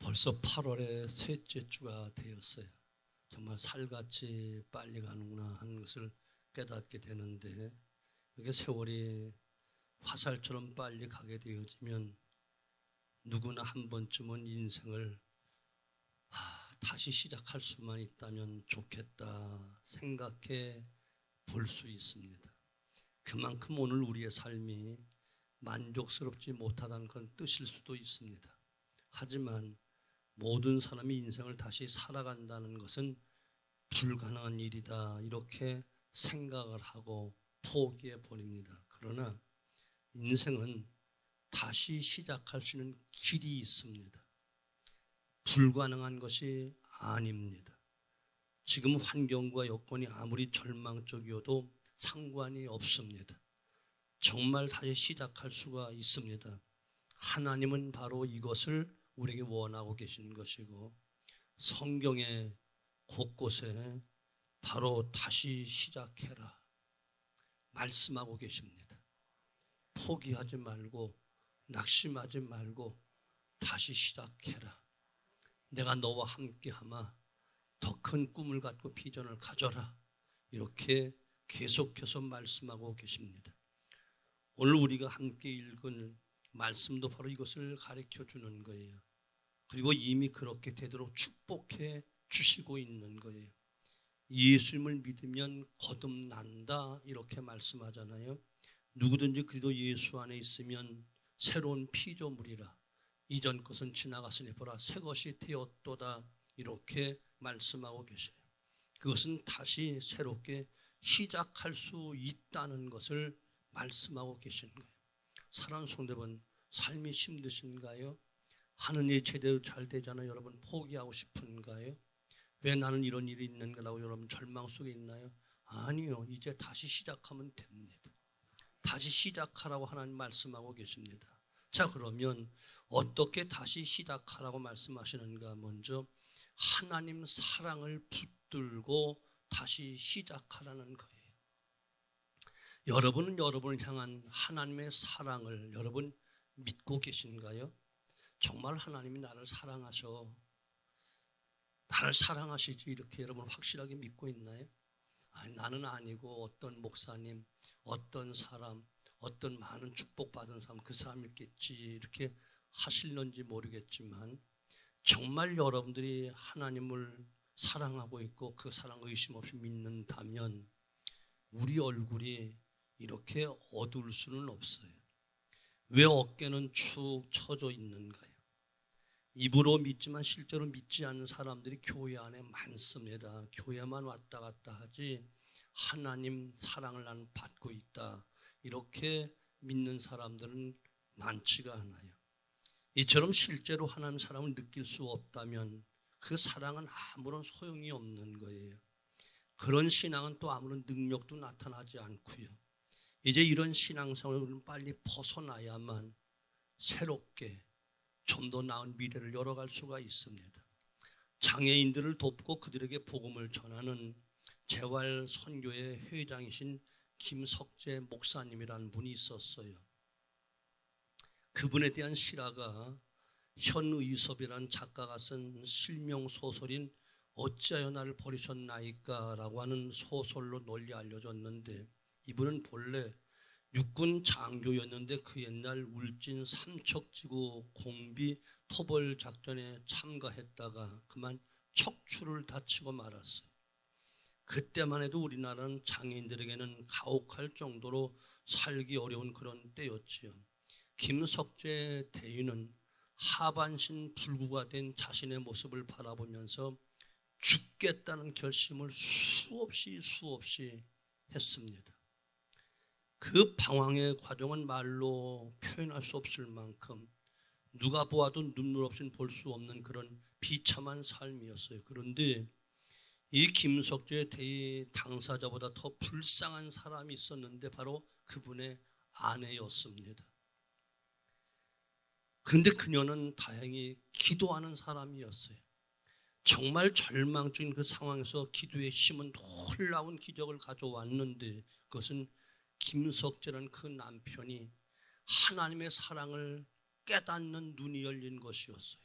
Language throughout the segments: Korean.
벌써 8월의 셋째 주가 되었어요. 정말 살같이 빨리 가는구나 하는 것을 깨닫게 되는데, 이렇게 세월이 화살처럼 빨리 가게 되어지면 누구나 한 번쯤은 인생을 다시 시작할 수만 있다면 좋겠다 생각해 볼 수 있습니다. 그만큼 오늘 우리의 삶이 만족스럽지 못하다는 건 뜻일 수도 있습니다. 하지만 모든 사람이 인생을 다시 살아간다는 것은 불가능한 일이다, 이렇게 생각을 하고 포기해 버립니다. 그러나 인생은 다시 시작할 수 있는 길이 있습니다. 불가능한 것이 아닙니다. 지금 환경과 여건이 아무리 절망적이어도 상관이 없습니다. 정말 다시 시작할 수가 있습니다. 하나님은 바로 이것을 우리에게 원하고 계신 것이고, 성경의 곳곳에 바로 다시 시작해라 말씀하고 계십니다. 포기하지 말고 낙심하지 말고 다시 시작해라. 내가 너와 함께하마 더 큰 꿈을 갖고 비전을 가져라, 이렇게 계속해서 말씀하고 계십니다. 오늘 우리가 함께 읽은 말씀도 바로 이것을 가르쳐 주는 거예요. 그리고 이미 그렇게 되도록 축복해 주시고 있는 거예요. 예수님을 믿으면 거듭난다, 이렇게 말씀하잖아요. 누구든지 그리스도 예수 안에 있으면 새로운 피조물이라, 이전 것은 지나갔으니 보라 새 것이 되었도다, 이렇게 말씀하고 계셔요. 그것은 다시 새롭게 시작할 수 있다는 것을 말씀하고 계시는 거예요. 사랑하는 성도 여러분, 삶이 힘드신가요? 하는 일 제대로 잘 되잖아요. 여러분 포기하고 싶은가요? 왜 나는 이런 일이 있는 거라고 여러분 절망 속에 있나요? 아니요, 이제 다시 시작하면 됩니다. 다시 시작하라고 하나님 말씀하고 계십니다. 자, 그러면 어떻게 다시 시작하라고 말씀하시는가? 먼저 하나님 사랑을 붙들고 다시 시작하라는 거예요. 여러분은 여러분을 향한 하나님의 사랑을 여러분 믿고 계신가요? 정말 하나님이 나를 사랑하시지, 이렇게 여러분 확실하게 믿고 있나요? 아니, 나는 아니고 어떤 목사님, 어떤 사람, 어떤 많은 축복받은 사람, 그 사람이겠지, 이렇게 하실런지 모르겠지만 정말 여러분들이 하나님을 사랑하고 있고 그 사랑 의심 없이 믿는다면 우리 얼굴이 이렇게 어두울 수는 없어요. 왜 어깨는 축 처져 있는가요? 입으로 믿지만 실제로 믿지 않는 사람들이 교회 안에 많습니다. 교회만 왔다 갔다 하지 하나님 사랑을 나는 받고 있다, 이렇게 믿는 사람들은 많지가 않아요. 이처럼 실제로 하나님 사랑을 느낄 수 없다면 그 사랑은 아무런 소용이 없는 거예요. 그런 신앙은 또 아무런 능력도 나타나지 않고요. 이제 이런 신앙생활을 빨리 벗어나야만 새롭게 좀 더 나은 미래를 열어갈 수가 있습니다. 장애인들을 돕고 그들에게 복음을 전하는 재활선교회 회장이신 김석재 목사님이라는 분이 있었어요. 그분에 대한 실화가 현의섭이라는 작가가 쓴 실명소설인 어찌하여 나를 버리셨나이까 라고 하는 소설로 널리 알려졌는데, 이분은 본래 육군 장교였는데 그 옛날 울진 삼척지구 공비 토벌 작전에 참가했다가 그만 척추를 다치고 말았어요. 그때만 해도 우리나라는 장애인들에게는 가혹할 정도로 살기 어려운 그런 때였지요. 김석재 대위는 하반신 불구가 된 자신의 모습을 바라보면서 죽겠다는 결심을 수없이 했습니다. 그 방황의 과정은 말로 표현할 수 없을 만큼 누가 보아도 눈물 없이는 볼 수 없는 그런 비참한 삶이었어요. 그런데 이 김석재 대위 당사자보다 더 불쌍한 사람이 있었는데 바로 그분의 아내였습니다. 그런데 그녀는 다행히 기도하는 사람이었어요. 정말 절망적인 그 상황에서 기도의 힘은 놀라운 기적을 가져왔는데, 그것은 김석재라는 그 남편이 하나님의 사랑을 깨닫는 눈이 열린 것이었어요.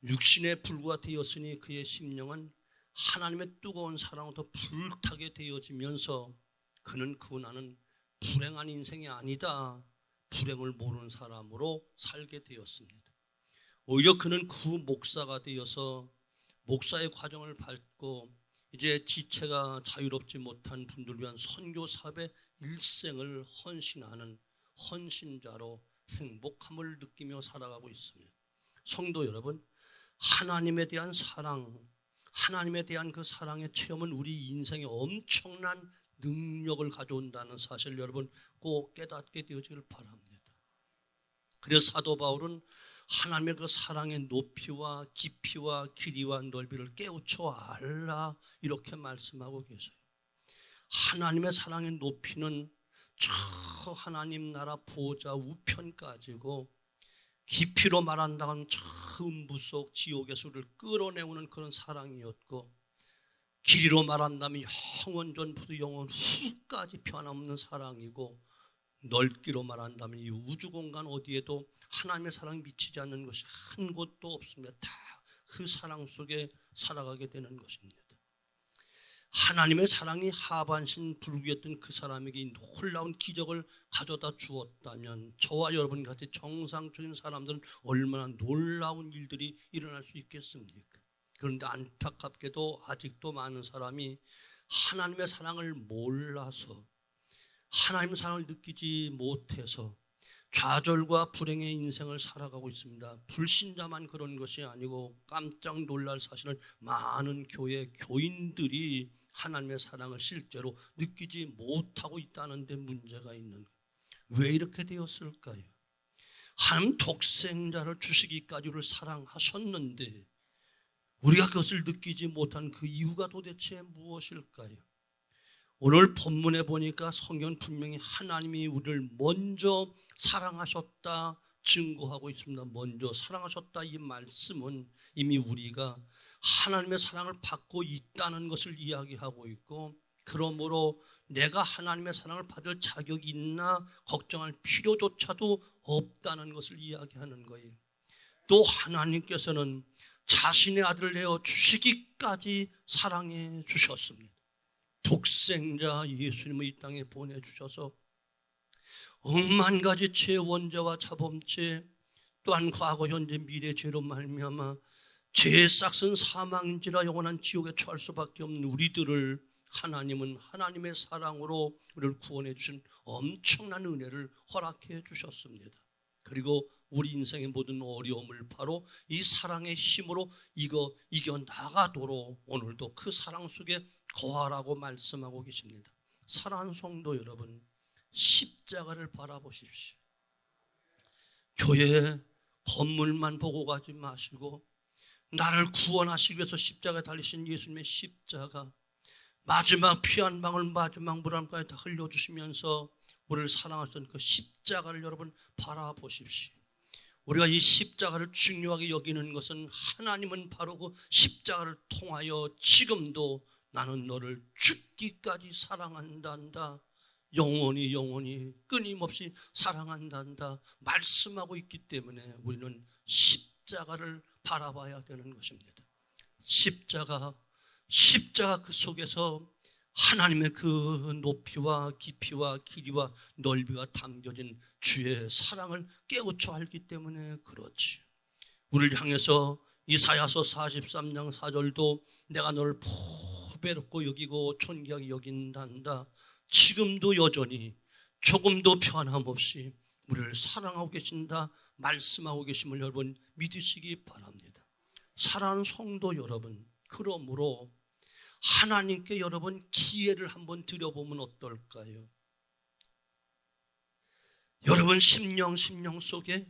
육신의 불구가 되었으니 그의 심령은 하나님의 뜨거운 사랑으로 불타게 되어지면서 그는 나는 불행한 인생이 아니다, 불행을 모르는 사람으로 살게 되었습니다. 오히려 그는 목사가 되어서 목사의 과정을 밟고 이제 지체가 자유롭지 못한 분들을 위한 선교 사업에 일생을 헌신하는 헌신자로 행복함을 느끼며 살아가고 있습니다. 성도 여러분, 하나님에 대한 사랑, 하나님에 대한 그 사랑의 체험은 우리 인생에 엄청난 능력을 가져온다는 사실 여러분 꼭 깨닫게 되어지길 바랍니다. 그래서 사도 바울은 하나님의 그 사랑의 높이와 깊이와 길이와 넓이를 깨우쳐 알라 이렇게 말씀하고 계세요. 하나님의 사랑의 높이는 저 하나님 나라 보좌 우편까지고, 깊이로 말한다면 저 음부 속 지옥에서 우리를 끌어내오는 그런 사랑이었고, 길이로 말한다면 영원전부터 영원 후까지 변함없는 사랑이고, 넓기로 말한다면 이 우주공간 어디에도 하나님의 사랑이 미치지 않는 것이 한 곳도 없습니다. 다 그 사랑 속에 살아가게 되는 것입니다. 하나님의 사랑이 하반신 불구였던 그 사람에게 이 놀라운 기적을 가져다 주었다면 저와 여러분 같이 정상적인 사람들은 얼마나 놀라운 일들이 일어날 수 있겠습니까? 그런데 안타깝게도 아직도 많은 사람이 하나님의 사랑을 몰라서, 하나님의 사랑을 느끼지 못해서 좌절과 불행의 인생을 살아가고 있습니다. 불신자만 그런 것이 아니고 깜짝 놀랄 사실은 많은 교회 교인들이 하나님의 사랑을 실제로 느끼지 못하고 있다는 데 문제가 있는 거예요. 왜 이렇게 되었을까요? 하나님 독생자를 주시기까지 우리를 사랑하셨는데 우리가 그것을 느끼지 못한 그 이유가 도대체 무엇일까요? 오늘 본문에 보니까 성경은 분명히 하나님이 우리를 먼저 사랑하셨다 증거하고 있습니다. 먼저 사랑하셨다 이 말씀은 이미 우리가 하나님의 사랑을 받고 있다는 것을 이야기하고 있고, 그러므로 내가 하나님의 사랑을 받을 자격이 있나 걱정할 필요조차도 없다는 것을 이야기하는 거예요. 또 하나님께서는 자신의 아들을 내어 주시기까지 사랑해 주셨습니다. 독생자 예수님을 이 땅에 보내주셔서 억만 가지 죄 원죄와 자범죄, 또한 과거 현재 미래 죄로 말미암아 죄의 싹은 사망인지라 영원한 지옥에 처할 수밖에 없는 우리들을 하나님은 하나님의 사랑으로 우리를 구원해 주신 엄청난 은혜를 허락해 주셨습니다. 그리고 우리 인생의 모든 어려움을 바로 이 사랑의 힘으로 이겨나가도록 오늘도 그 사랑 속에 거하라고 말씀하고 계십니다. 사랑하는 성도 여러분, 십자가를 바라보십시오. 교회 건물만 보고 가지 마시고 나를 구원하시기 위해서 십자가에 달리신 예수님의 십자가, 마지막 피 한 방울 마지막 물 한 방울 다 흘려주시면서 우리를 사랑하셨던 그 십자가를 여러분 바라보십시오. 우리가 이 십자가를 중요하게 여기는 것은 하나님은 바로 그 십자가를 통하여 지금도 나는 너를 죽기까지 사랑한단다, 영원히 끊임없이 사랑한단다 말씀하고 있기 때문에 우리는 십자가를 바라봐야 되는 것입니다. 십자가 그 속에서 하나님의 그 높이와 깊이와 길이와 넓이가 담겨진 주의 사랑을 깨우쳐 알기 때문에 그렇지. 우리를 향해서 이사야서 43장 4절도 내가 너를 보배롭고 여기고 존귀하게 여긴단다, 지금도 여전히 조금도 변함없이 우리를 사랑하고 계신다 말씀하고 계심을 여러분 믿으시기 바랍니다. 사랑하는 성도 여러분, 그러므로 하나님께 여러분 기회를 한번 드려보면 어떨까요? 여러분 심령 속에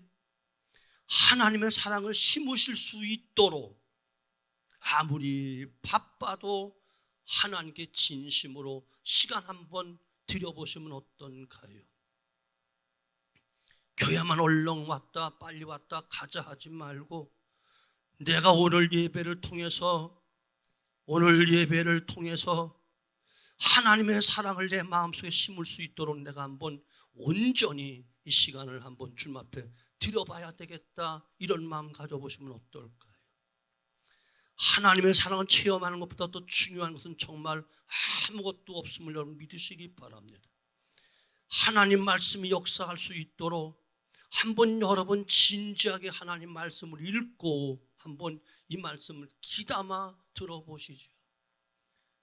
하나님의 사랑을 심으실 수 있도록 아무리 바빠도 하나님께 진심으로 시간 한번 드려보시면 어떤가요? 교회만 얼렁 왔다 빨리 왔다 가자 하지 말고 내가 오늘 예배를 통해서 하나님의 사랑을 내 마음속에 심을 수 있도록 내가 한번 온전히 이 시간을 한번 주님 앞에 드려봐야 되겠다, 이런 마음 가져보시면 어떨까요? 하나님의 사랑을 체험하는 것보다 더 중요한 것은 정말 아무것도 없음을 여러분 믿으시기 바랍니다. 하나님 말씀이 역사할 수 있도록 한번 여러 번 진지하게 하나님 말씀을 읽고 한번 이 말씀을 귀담아 들어보시죠.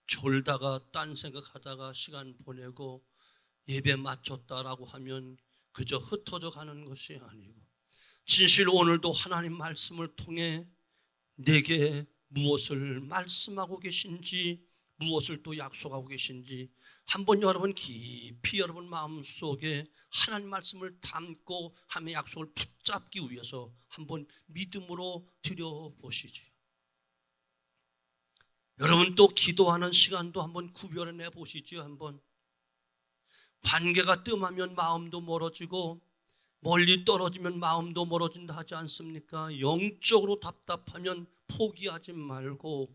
졸다가 딴 생각하다가 시간 보내고 예배 마쳤다라고 하면 그저 흩어져 가는 것이 아니고 진실 오늘도 하나님 말씀을 통해 내게 무엇을 말씀하고 계신지 무엇을 또 약속하고 계신지 한번 여러분 깊이 여러분 마음속에 하나님 말씀을 담고 하나님의 약속을 붙잡기 위해서 한번 믿음으로 드려보시죠. 여러분 또 기도하는 시간도 한번 구별해 보시죠. 한번 관계가 뜸하면 마음도 멀어지고 멀리 떨어지면 마음도 멀어진다 하지 않습니까? 영적으로 답답하면 포기하지 말고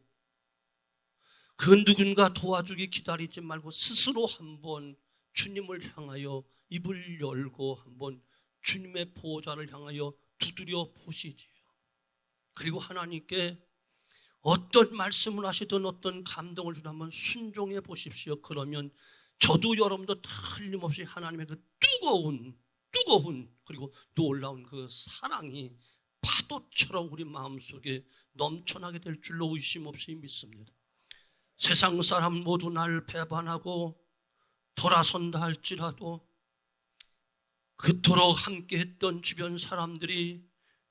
그 누군가 도와주기 기다리지 말고 스스로 한번 주님을 향하여 입을 열고 한번 주님의 보호자를 향하여 두드려 보시지요. 그리고 하나님께 어떤 말씀을 하시든 어떤 감동을 주든 한번 순종해 보십시오. 그러면 저도 여러분도 틀림없이 하나님의 그 뜨거운 그리고 놀라운 그 사랑이 파도처럼 우리 마음속에 넘쳐나게 될 줄로 의심 없이 믿습니다. 세상 사람 모두 날 배반하고 돌아선다 할지라도 그토록 함께했던 주변 사람들이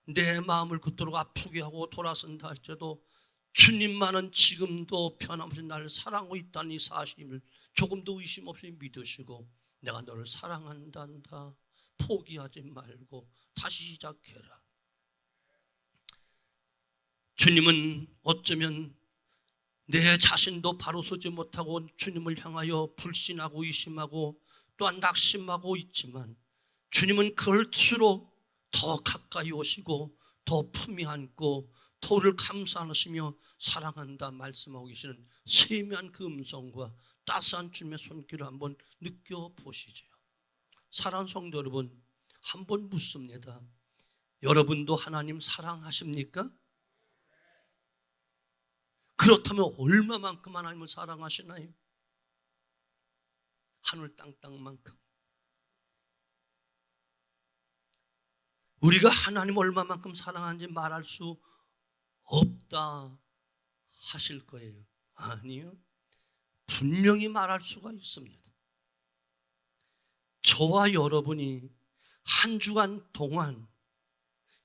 내 마음을 그토록 아프게 하고 돌아선다 할지라도 주님만은 지금도 변함없이 나를 사랑하고 있다는 이 사실을 조금도 의심 없이 믿으시고 내가 너를 사랑한단다. 포기하지 말고 다시 시작해라. 주님은 어쩌면 내 자신도 바로 서지 못하고 주님을 향하여 불신하고 의심하고 또한 낙심하고 있지만 주님은 그럴수록 더 가까이 오시고 더 품이 안고 더 우리를 감싸시며 사랑한다 말씀하고 계시는 세미한 그 음성과 따스한 주님의 손길을 한번 느껴보시죠. 사랑하는 성도 여러분, 한번 묻습니다. 여러분도 하나님 사랑하십니까? 그렇다면 얼마만큼 하나님을 사랑하시나요? 하늘 땅만큼. 우리가 하나님 얼마만큼 사랑하는지 말할 수 없다 하실 거예요. 아니요. 분명히 말할 수가 있습니다. 저와 여러분이 한 주간 동안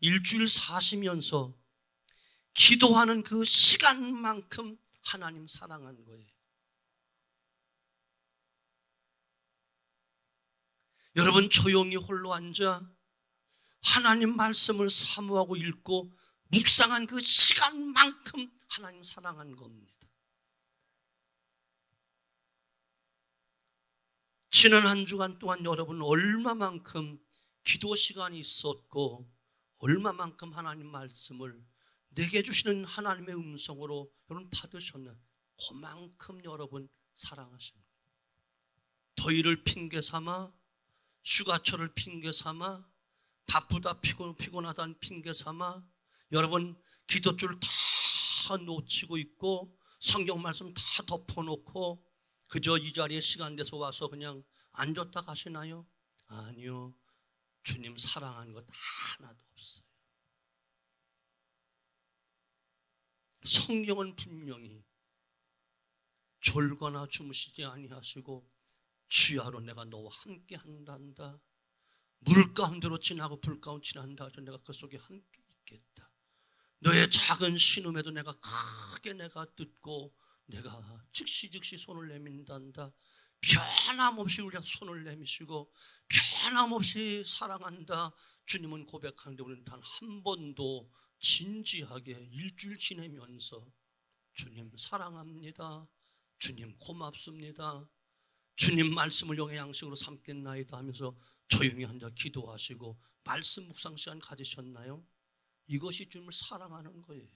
일주일 사시면서 기도하는 그 시간만큼 하나님 사랑한 거예요. 여러분 조용히 홀로 앉아 하나님 말씀을 사모하고 읽고 묵상한 그 시간만큼 하나님 사랑한 겁니다. 지난 한 주간 동안 여러분 얼마만큼 기도 시간이 있었고 얼마만큼 하나님 말씀을 내게 주시는 하나님의 음성으로 여러분 받으셨나? 그만큼 여러분 사랑하십니다. 더위를 핑계 삼아 휴가철을 핑계 삼아 바쁘다 피곤하다는 핑계 삼아 여러분 기도줄 다 놓치고 있고 성경 말씀 다 덮어놓고 그저 이 자리에 시간 돼서 와서 그냥 앉았다 가시나요? 아니요. 주님 사랑하는 것 하나도 없어요. 성경은 분명히 졸거나 주무시지 아니하시고 주야로 내가 너와 함께 한단다. 물 가운데로 지나고 불 가운데 지난다 하죠. 내가 그 속에 함께 있겠다. 너의 작은 신음에도 내가 크게 내가 듣고 내가 즉시 손을 내민단다. 변함없이 우리가 손을 내미시고 변함없이 사랑한다. 주님은 고백하는데 우리는 단 한 번도 진지하게 일주일 지내면서 주님 사랑합니다. 주님 고맙습니다. 주님 말씀을 영의 양식으로 삼겠나이다 하면서 조용히 앉아 기도하시고 말씀 묵상 시간 가지셨나요? 이것이 주님을 사랑하는 거예요.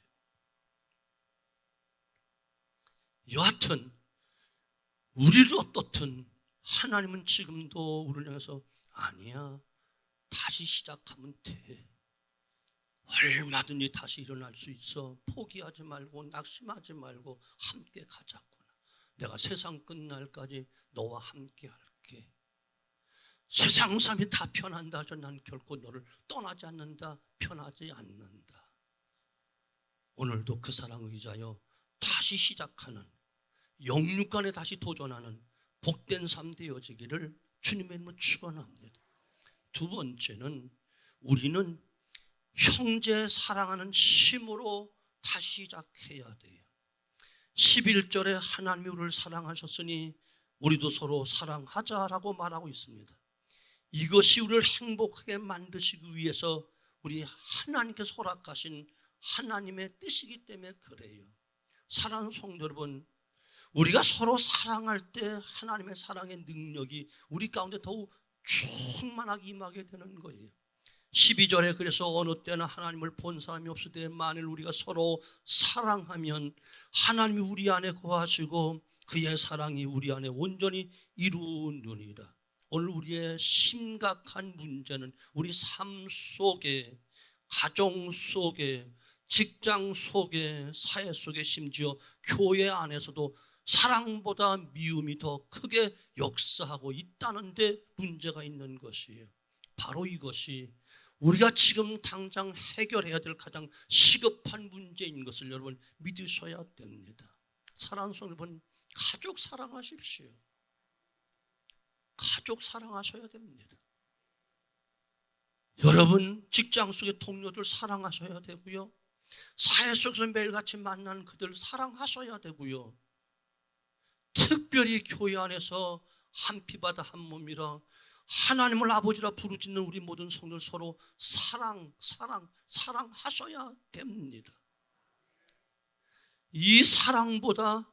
여하튼 우리를 어떻든 하나님은 지금도 우리를 향해서 아니야 다시 시작하면 돼. 얼마든지 다시 일어날 수 있어. 포기하지 말고 낙심하지 말고 함께 가자꾸나. 내가 세상 끝날까지 너와 함께 할게. 세상 사람이 다 편한다 하죠. 난 결코 너를 떠나지 않는다. 편하지 않는다. 오늘도 그 사랑을 의지하여 다시 시작하는, 영육간에 다시 도전하는 복된 삶 되어지기를 주님의 이름으로 축원합니다. 두 번째는 우리는 형제 사랑하는 힘으로 다시 시작해야 돼요. 11절에 하나님이 우리를 사랑하셨으니 우리도 서로 사랑하자라고 말하고 있습니다. 이것이 우리를 행복하게 만드시기 위해서 우리 하나님께서 허락하신 하나님의 뜻이기 때문에 그래요. 사랑하는 성도 여러분, 우리가 서로 사랑할 때 하나님의 사랑의 능력이 우리 가운데 더욱 충만하게 임하게 되는 거예요. 12절에 그래서 어느 때나 하나님을 본 사람이 없을 때 만일 우리가 서로 사랑하면 하나님이 우리 안에 거하시고 그의 사랑이 우리 안에 온전히 이루느니라. 오늘 우리의 심각한 문제는 우리 삶 속에, 가정 속에, 직장 속에, 사회 속에, 심지어 교회 안에서도 사랑보다 미움이 더 크게 역사하고 있다는 데 문제가 있는 것이에요. 바로 이것이 우리가 지금 당장 해결해야 될 가장 시급한 문제인 것을 여러분 믿으셔야 됩니다. 사랑하는 여러분, 가족 사랑하십시오. 가족 사랑하셔야 됩니다. 여러분 직장 속의 동료들 사랑하셔야 되고요. 사회 속에서 매일같이 만나는 그들 사랑하셔야 되고요. 특별히 교회 안에서 한 피바다 한 몸이라 하나님을 아버지라 부르짖는 우리 모든 성도들 서로 사랑하셔야 됩니다. 이 사랑보다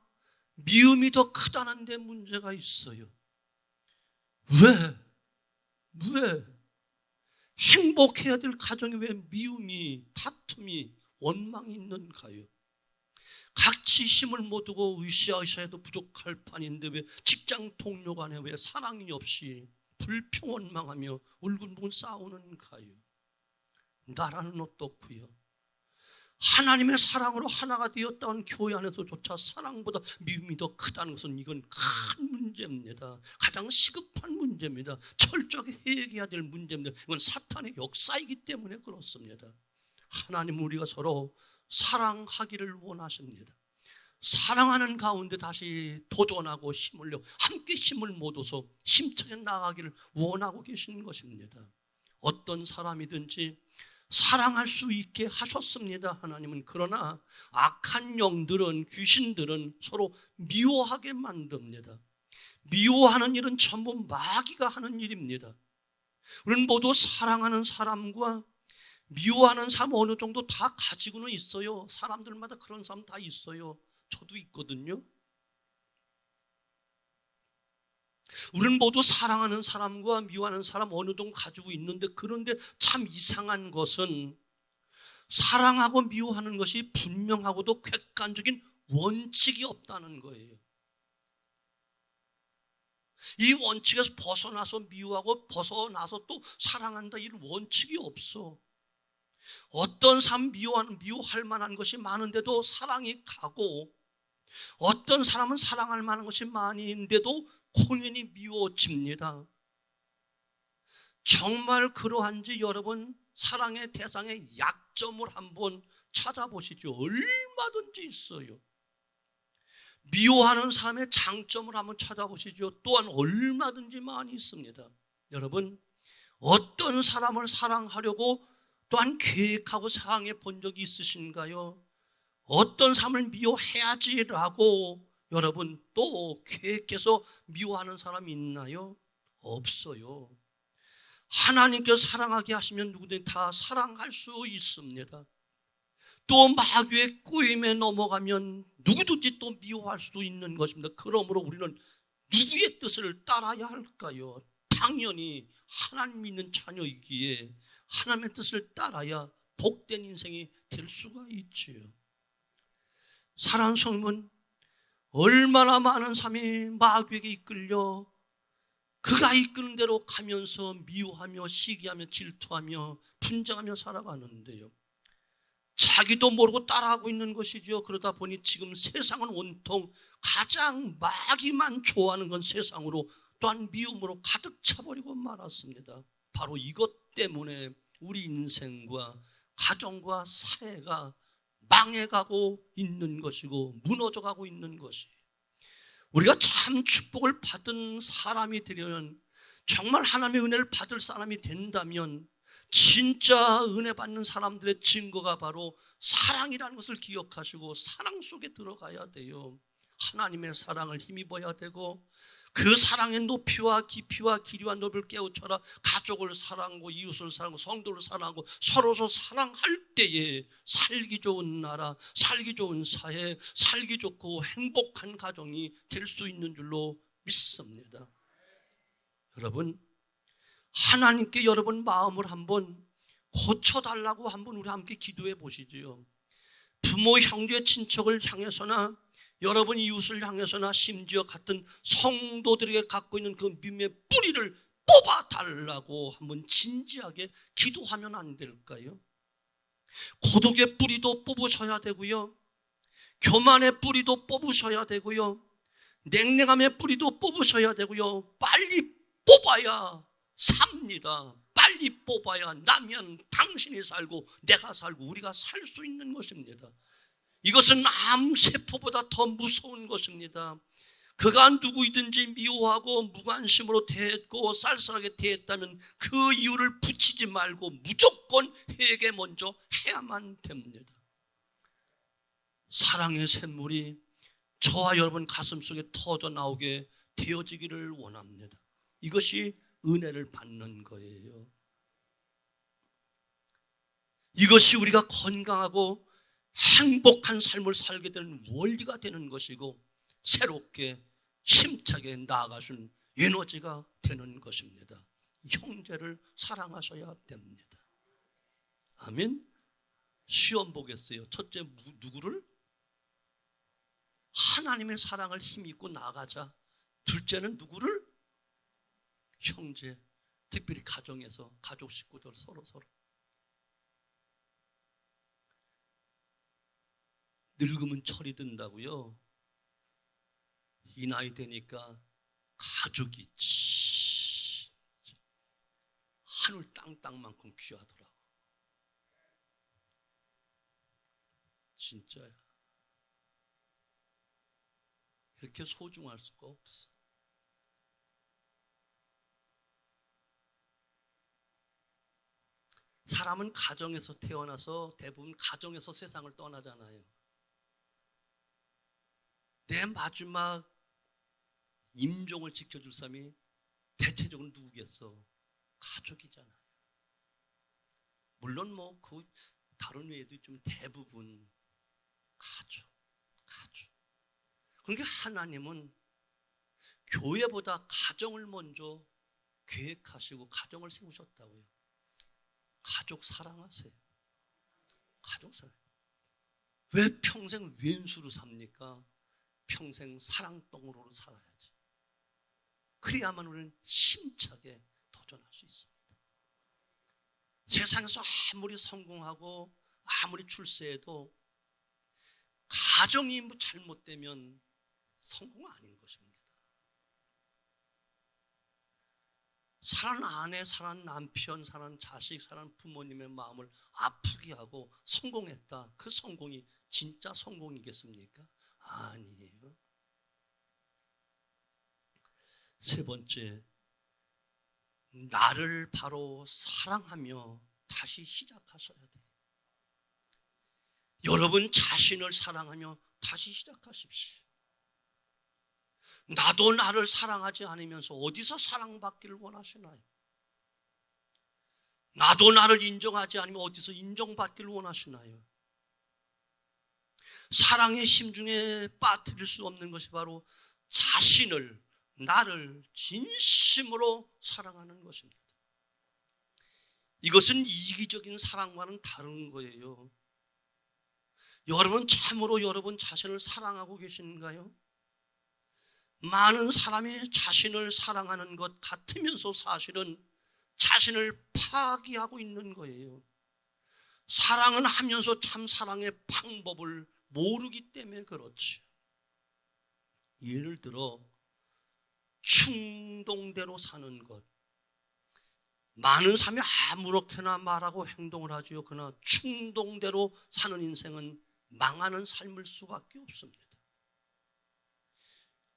미움이 더 크다는 데 문제가 있어요. 왜? 행복해야 될 가정에 왜 미움이, 다툼이, 원망이 있는가요? 같이 힘을 못 두고 으쌰으쌰해도 부족할 판인데 왜 직장 동료 간에 왜 사랑이 없이 불평원망하며 울근불근 싸우는가요? 나라는 어떻고요? 하나님의 사랑으로 하나가 되었다는 교회 안에서조차 사랑보다 미움이 더 크다는 것은 이건 큰 문제입니다. 가장 시급한 문제입니다. 철저하게 해결해야 될 문제입니다. 이건 사탄의 역사이기 때문에 그렇습니다. 하나님 우리가 서로 사랑하기를 원하십니다. 사랑하는 가운데 다시 도전하고 힘을 내 함께 힘을 모아서 힘차게 나아가기를 원하고 계시는 것입니다. 어떤 사람이든지 사랑할 수 있게 하셨습니다. 하나님은. 그러나 악한 영들은, 귀신들은 서로 미워하게 만듭니다. 미워하는 일은 전부 마귀가 하는 일입니다. 우리는 모두 사랑하는 사람과 미워하는 사람 어느 정도 다 가지고는 있어요. 사람들마다 그런 사람 다 있어요. 저도 있거든요. 우리는 모두 사랑하는 사람과 미워하는 사람 어느 정도 가지고 있는데, 그런데 참 이상한 것은 사랑하고 미워하는 것이 분명하고도 객관적인 원칙이 없다는 거예요. 이 원칙에서 벗어나서 미워하고 벗어나서 또 사랑한다, 이런 원칙이 없어. 어떤 사람 미워할 만한 것이 많은데도 사랑이 가고, 어떤 사람은 사랑할 만한 것이 많은데도 공연히 미워집니다. 정말 그러한지 여러분 사랑의 대상의 약점을 한번 찾아보시죠. 얼마든지 있어요. 미워하는 사람의 장점을 한번 찾아보시죠. 또한 얼마든지 많이 있습니다. 여러분 어떤 사람을 사랑하려고 또한 계획하고 사랑해 본 적이 있으신가요? 어떤 사람을 미워해야지라고 여러분 또 계획해서 미워하는 사람이 있나요? 없어요. 하나님께서 사랑하게 하시면 누구든지 다 사랑할 수 있습니다. 또 마귀의 꼬임에 넘어가면 누구든지 또 미워할 수 있는 것입니다. 그러므로 우리는 누구의 뜻을 따라야 할까요? 당연히 하나님 믿는 자녀이기에 하나님의 뜻을 따라야 복된 인생이 될 수가 있지요. 사랑하는 성도는 얼마나 많은 사람이 마귀에게 이끌려 그가 이끄는 대로 가면서 미워하며 시기하며 질투하며 분쟁하며 살아가는데요. 자기도 모르고 따라하고 있는 것이죠. 그러다 보니 지금 세상은 온통 가장 마귀만 좋아하는 건 세상으로 또한 미움으로 가득 차버리고 말았습니다. 바로 이것 때문에 우리 인생과 가정과 사회가 망해가고 있는 것이고 무너져가고 있는 것이, 우리가 참 축복을 받은 사람이 되려면, 정말 하나님의 은혜를 받을 사람이 된다면 진짜 은혜 받는 사람들의 증거가 바로 사랑이라는 것을 기억하시고 사랑 속에 들어가야 돼요. 하나님의 사랑을 힘입어야 되고 그 사랑의 높이와 깊이와 길이와 넓이를 깨우쳐라. 가족을 사랑하고 이웃을 사랑하고 성도를 사랑하고 서로서 사랑할 때에 살기 좋은 나라, 살기 좋은 사회, 살기 좋고 행복한 가정이 될 수 있는 줄로 믿습니다. 여러분, 하나님께 여러분 마음을 한번 고쳐달라고 한번 우리 함께 기도해 보시지요. 부모, 형제, 친척을 향해서나 여러분 이웃을 향해서나 심지어 같은 성도들에게 갖고 있는 그 믿음의 뿌리를 뽑아달라고 한번 진지하게 기도하면 안 될까요? 고독의 뿌리도 뽑으셔야 되고요, 교만의 뿌리도 뽑으셔야 되고요, 냉랭함의 뿌리도 뽑으셔야 되고요. 빨리 뽑아야 삽니다. 빨리 뽑아야 나면 당신이 살고 내가 살고 우리가 살 수 있는 것입니다. 이것은 암세포보다 더 무서운 것입니다. 그가 누구이든지 미워하고 무관심으로 대했고 쌀쌀하게 대했다면 그 이유를 붙이지 말고 무조건 회개 먼저 해야만 됩니다. 사랑의 샘물이 저와 여러분 가슴속에 터져 나오게 되어지기를 원합니다. 이것이 은혜를 받는 거예요. 이것이 우리가 건강하고 행복한 삶을 살게 되는 원리가 되는 것이고 새롭게 힘차게 나아가신 에너지가 되는 것입니다. 형제를 사랑하셔야 됩니다. 아멘. 시험 보겠어요. 첫째, 누구를? 하나님의 사랑을 힘입고 나가자. 둘째는 누구를? 형제, 특별히 가정에서 가족 식구들 서로 늙으면 철이 든다고요. 이 나이 되니까 가족이 하늘 땅만큼 귀하더라고. 진짜야. 이렇게 소중할 수가 없어. 사람은 가정에서 태어나서 대부분 가정에서 세상을 떠나잖아요. 내 마지막 임종을 지켜줄 사람이 대체적으로 누구겠어? 가족이잖아요. 물론 그 다른 외에도 좀 대부분 가족. 그러니까 하나님은 교회보다 가정을 먼저 계획하시고 가정을 세우셨다고요. 가족 사랑하세요. 가족 사랑. 왜 평생 왼수로 삽니까? 평생 사랑덩어리로 살아야지. 그래야만 우리는 힘차게 도전할 수 있습니다. 세상에서 아무리 성공하고 아무리 출세해도 가정이 잘못되면 성공 아닌 것입니다. 사랑하는 아내, 사랑하는 남편, 사랑하는 자식, 사랑하는 부모님의 마음을 아프게 하고 성공했다. 그 성공이 진짜 성공이겠습니까? 아니에요. 세 번째, 나를 바로 사랑하며 다시 시작하셔야 돼요. 여러분 자신을 사랑하며 다시 시작하십시오. 나도 나를 사랑하지 않으면서 어디서 사랑받기를 원하시나요? 나도 나를 인정하지 않으면 어디서 인정받기를 원하시나요? 사랑의 심중에 빠뜨릴 수 없는 것이 바로 자신을, 나를 진심으로 사랑하는 것입니다. 이것은 이기적인 사랑과는 다른 거예요. 여러분 참으로 여러분 자신을 사랑하고 계신가요? 많은 사람이 자신을 사랑하는 것 같으면서 사실은 자신을 파기하고 있는 거예요. 사랑은 하면서 참 사랑의 방법을 모르기 때문에 그렇지. 예를 들어 충동대로 사는 것. 많은 사람이 아무렇게나 말하고 행동을 하지요. 그러나 충동대로 사는 인생은 망하는 삶일 수밖에 없습니다.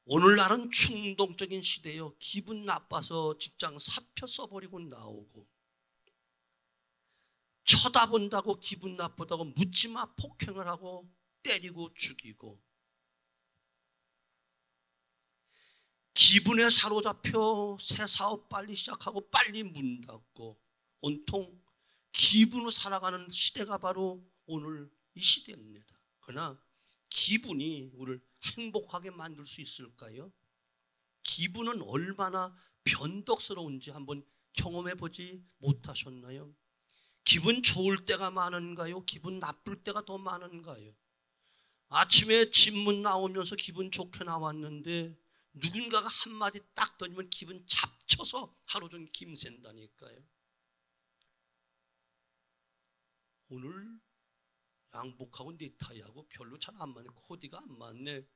오늘날은 충동적인 시대요. 기분 나빠서 직장 사표 써버리고 나오고, 쳐다본다고 기분 나쁘다고 묻지마 폭행을 하고 때리고 죽이고, 기분에 사로잡혀 새 사업 빨리 시작하고 빨리 문 닫고, 온통 기분으로 살아가는 시대가 바로 오늘 이 시대입니다. 그러나 기분이 우리를 행복하게 만들 수 있을까요? 기분은 얼마나 변덕스러운지 한번 경험해 보지 못하셨나요? 기분 좋을 때가 많은가요? 기분 나쁠 때가 더 많은가요? 아침에 집문 나오면서 기분 좋게 나왔는데 누군가가 한마디 딱 던지면 기분 잡쳐서 하루 종일 김샌다니까요. 오늘 양복하고 넥타이하고 별로 잘 안 맞네. 코디가 안 맞네.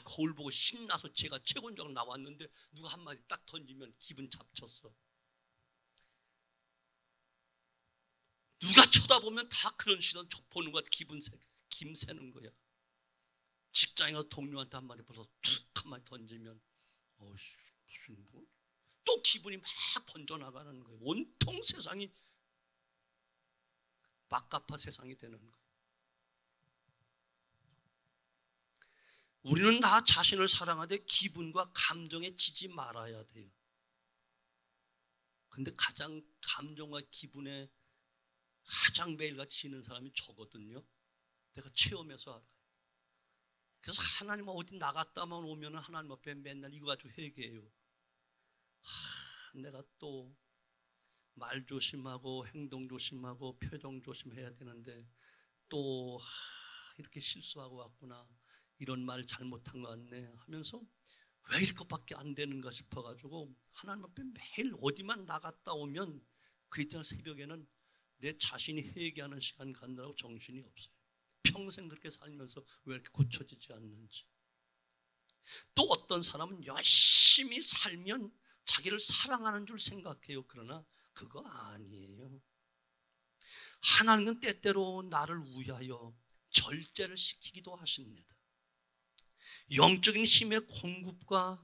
거울 보고 신나서 제가 최고인 줄 알고 나왔는데 누가 한마디 딱 던지면 기분 잡쳤어. 누가 쳐다보면 다 그런 시선 보는 것 같아. 김새는 거야. 직장에 가서 동료한테 한마디 벌써 툭 한마디 던지면 무슨 뭐? 또 기분이 막 번져나가는 거예요. 온통 세상이 막가파 세상이 되는 거예요. 우리는 나 자신을 사랑하되 기분과 감정에 지지 말아야 돼요. 근데 가장 감정과 기분에 가장 매일같이 지는 사람이 저거든요. 내가 체험해서 알아요. 그래서 하나님 어디 나갔다만 오면 하나님 앞에 맨날 이거 가지고 회개해요. 내가 또 말 조심하고 행동 조심하고 표정 조심해야 되는데 또 이렇게 실수하고 왔구나. 이런 말 잘못한 것 같네 하면서 왜 이렇게밖에 안 되는가 싶어가지고 하나님 앞에 매일 어디만 나갔다 오면 그 이튿날 새벽에는 내 자신이 회개하는 시간 갖느라고 정신이 없어요. 평생 그렇게 살면서 왜 이렇게 고쳐지지 않는지. 또 어떤 사람은 열심히 살면 자기를 사랑하는 줄 생각해요. 그러나 그거 아니에요. 하나님은 때때로 나를 위하여 절제를 시키기도 하십니다. 영적인 힘의 공급과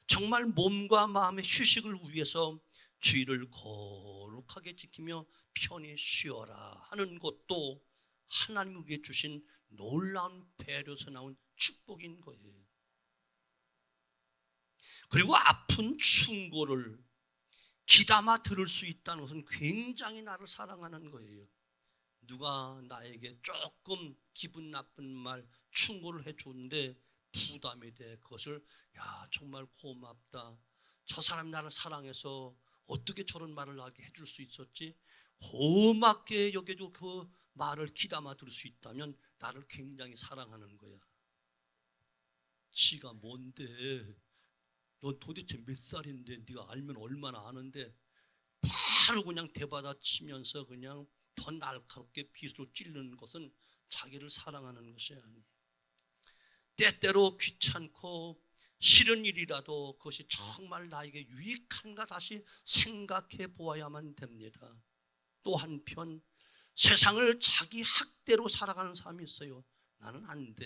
정말 몸과 마음의 휴식을 위해서 주의를 거룩하게 지키며 편히 쉬어라 하는 것도 하나님이 우리에게 주신 놀라운 배려에서 나온 축복인 거예요. 그리고 아픈 충고를 귀담아 들을 수 있다는 것은 굉장히 나를 사랑하는 거예요. 누가 나에게 조금 기분 나쁜 말 충고를 해주는데 부담이 돼. 그것을 정말 고맙다. 저 사람이 나를 사랑해서 어떻게 저런 말을 나에게 해줄 수 있었지? 고맙게 여겨도 그 말을 귀담아 들을 수 있다면 나를 굉장히 사랑하는 거야. 지가 뭔데? 너 도대체 몇 살인데? 네가 알면 얼마나 아는데? 바로 그냥 대받아치면서 그냥 더 날카롭게 빗으로 찌르는 것은 자기를 사랑하는 것이 아니에요. 때때로 귀찮고 싫은 일이라도 그것이 정말 나에게 유익한가 다시 생각해 보아야만 됩니다. 또 한편 세상을 자기 학대로 살아가는 사람이 있어요. 나는 안 돼.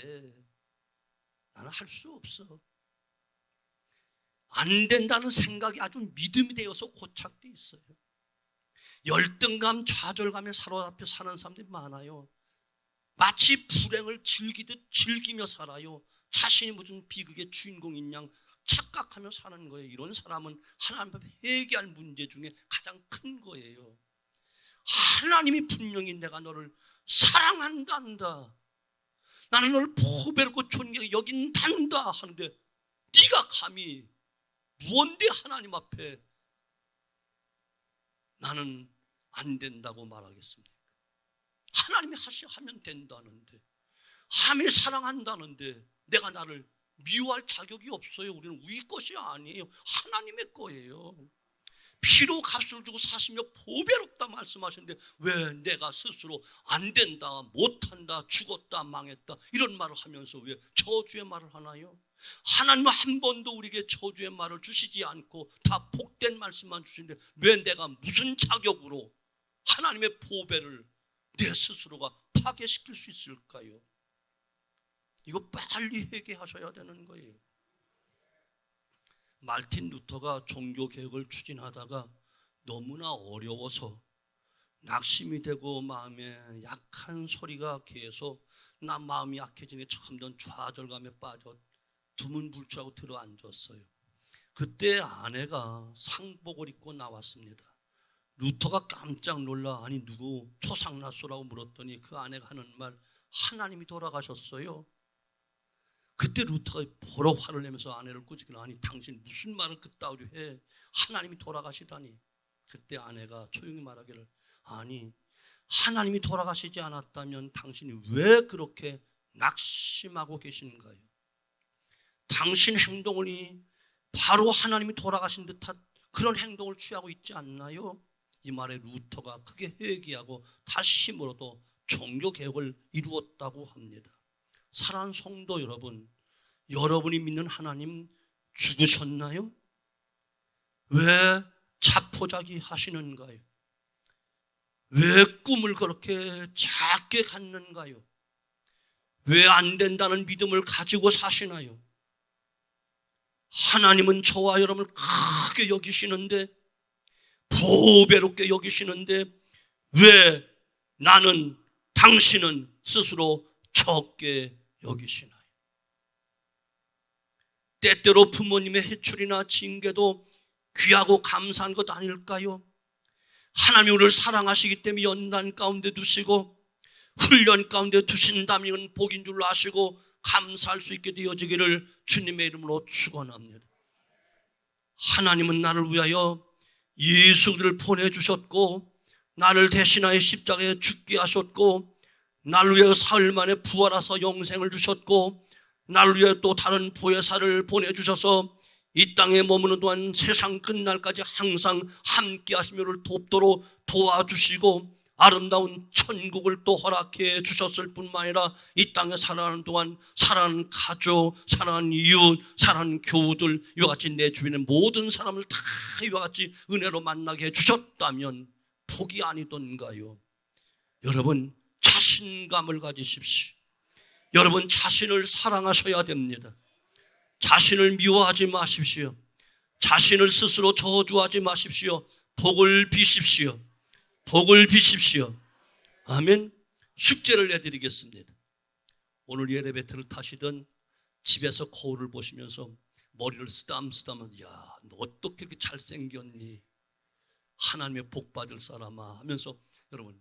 나는 할 수 없어. 안 된다는 생각이 아주 믿음이 되어서 고착돼 있어요. 열등감, 좌절감에 사로잡혀 사는 사람들이 많아요. 마치 불행을 즐기듯 즐기며 살아요. 자신이 무슨 비극의 주인공인 양 착각하며 사는 거예요. 이런 사람은 하나님 앞에 회개할 문제 중에 가장 큰 거예요. 하나님이 분명히 내가 너를 사랑한단다. 나는 너를 보배롭고 존귀하게 여긴단다 하는데 네가 감히 무언데 하나님 앞에 나는 안 된다고 말하겠습니까? 하나님이 하면 된다는데, 하나님이 사랑한다는데 내가 나를 미워할 자격이 없어요. 우리는 우리 것이 아니에요. 하나님의 거예요. 피로 값을 주고 사시며 보배롭다 말씀하셨는데 왜 내가 스스로 안 된다, 못한다, 죽었다, 망했다 이런 말을 하면서 왜 저주의 말을 하나요? 하나님은 한 번도 우리에게 저주의 말을 주시지 않고 다 복된 말씀만 주시는데 왜 내가 무슨 자격으로 하나님의 보배를 내 스스로가 파괴시킬 수 있을까요? 이거 빨리 회개하셔야 되는 거예요. 말틴 루터가 종교개혁을 추진하다가 너무나 어려워서 낙심이 되고 마음에 약한 소리가 계속 나 마음이 약해지니 점점 좌절감에 빠져 두문불출하고 들어앉았어요. 그때 아내가 상복을 입고 나왔습니다. 루터가 깜짝 놀라 아니 누구 초상났소라고 물었더니 그 아내가 하는 말 하나님이 돌아가셨어요. 그때 루터가 보러 화를 내면서 아내를 꾸짖기는 아니 당신 무슨 말을 그따위로 해 하나님이 돌아가시다니. 그때 아내가 조용히 말하기를 아니 하나님이 돌아가시지 않았다면 당신이 왜 그렇게 낙심하고 계신가요? 당신 행동이 바로 하나님이 돌아가신 듯한 그런 행동을 취하고 있지 않나요? 이 말에 루터가 크게 회개하고 다시 힘으로도 종교개혁을 이루었다고 합니다. 사랑하는 성도 여러분, 여러분이 믿는 하나님 죽으셨나요? 왜 자포자기 하시는가요? 왜 꿈을 그렇게 작게 갖는가요? 왜 안 된다는 믿음을 가지고 사시나요? 하나님은 저와 여러분을 크게 여기시는데 보배롭게 여기시는데 왜 나는 당신은 스스로 적게 여기시나요? 때때로 부모님의 해출이나 징계도 귀하고 감사한 것 아닐까요? 하나님이 우리를 사랑하시기 때문에 연단 가운데 두시고 훈련 가운데 두신다면 복인 줄로 아시고 감사할 수 있게 되어지기를 주님의 이름으로 축원합니다. 하나님은 나를 위하여 예수를 보내주셨고 나를 대신하여 십자가에 죽게 하셨고 나를 위하여 사흘 만에 부활하사 영생을 주셨고 나를 위하여 또 다른 보혜사를 보내주셔서 이 땅에 머무는 동안 세상 끝날까지 항상 함께 하시며를 돕도록 도와주시고 아름다운 천국을 또 허락해 주셨을 뿐만 아니라 이 땅에 살아가는 동안 사랑하는 가족, 사랑하는 이웃, 사랑하는 교우들 이와 같이 내 주변의 모든 사람을 다 이와 같이 은혜로 만나게 해주셨다면 복이 아니던가요? 여러분 자신감을 가지십시오. 여러분 자신을 사랑하셔야 됩니다. 자신을 미워하지 마십시오. 자신을 스스로 저주하지 마십시오. 복을 비십시오. 복을 비십시오. 아멘. 숙제를 내드리겠습니다. 오늘 예배 배틀을 타시던 집에서 거울을 보시면서 머리를 쓰담쓰담 야, 너 어떻게 이렇게 잘생겼니? 하나님의 복 받을 사람아 하면서 여러분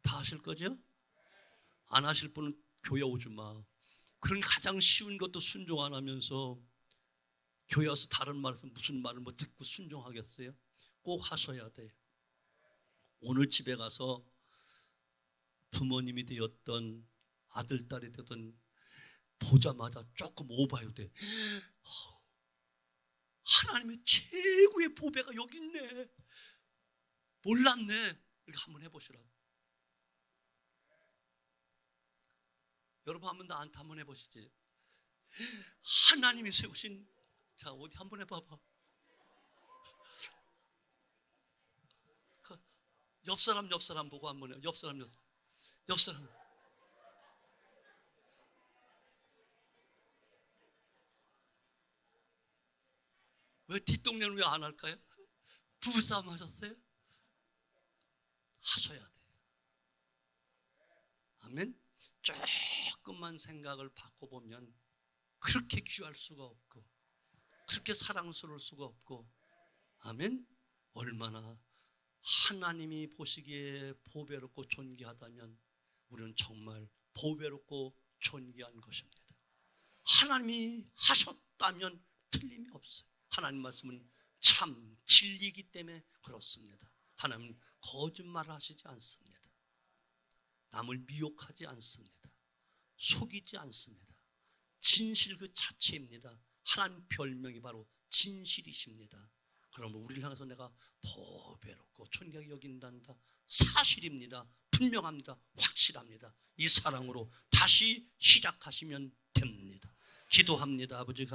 다 하실 거죠? 안 하실 분은 교회 오지 마. 그런 가장 쉬운 것도 순종 안 하면서 교회 와서 다른 말에서 무슨 말을 뭐 듣고 순종하겠어요? 꼭 하셔야 돼요. 오늘 집에 가서 부모님이 되었던 아들, 딸이 되던 보자마자 조금 오바요 돼. 하나님의 최고의 보배가 여기 있네. 몰랐네. 이렇게 한번 해보시라고. 여러분 한번 나한테 한번 해보시지. 하나님이 세우신 자 어디 한번 해봐봐. 옆 사람 보고 한번 해. 옆 사람. 왜 뒷동네는 왜 안 할까요? 부부싸움 하셨어요? 하셔야 돼요. 아멘. 조금만 생각을 바꿔보면 그렇게 귀할 수가 없고 그렇게 사랑스러울 수가 없고 아멘. 얼마나 하나님이 보시기에 보배롭고 존귀하다면 우리는 정말 보배롭고 존귀한 것입니다. 하나님이 하셨다면 틀림이 없어요. 하나님 말씀은 참 진리이기 때문에 그렇습니다. 하나님은 거짓말을 하시지 않습니다. 남을 미혹하지 않습니다. 속이지 않습니다. 진실 그 자체입니다. 하나님 별명이 바로 진실이십니다. 그러면 우리를 향해서 내가 보배롭고 존귀하게 여긴단다. 사실입니다. 분명합니다. 확실합니다. 이 사랑으로 다시 시작하시면 됩니다. 기도합니다. 아버지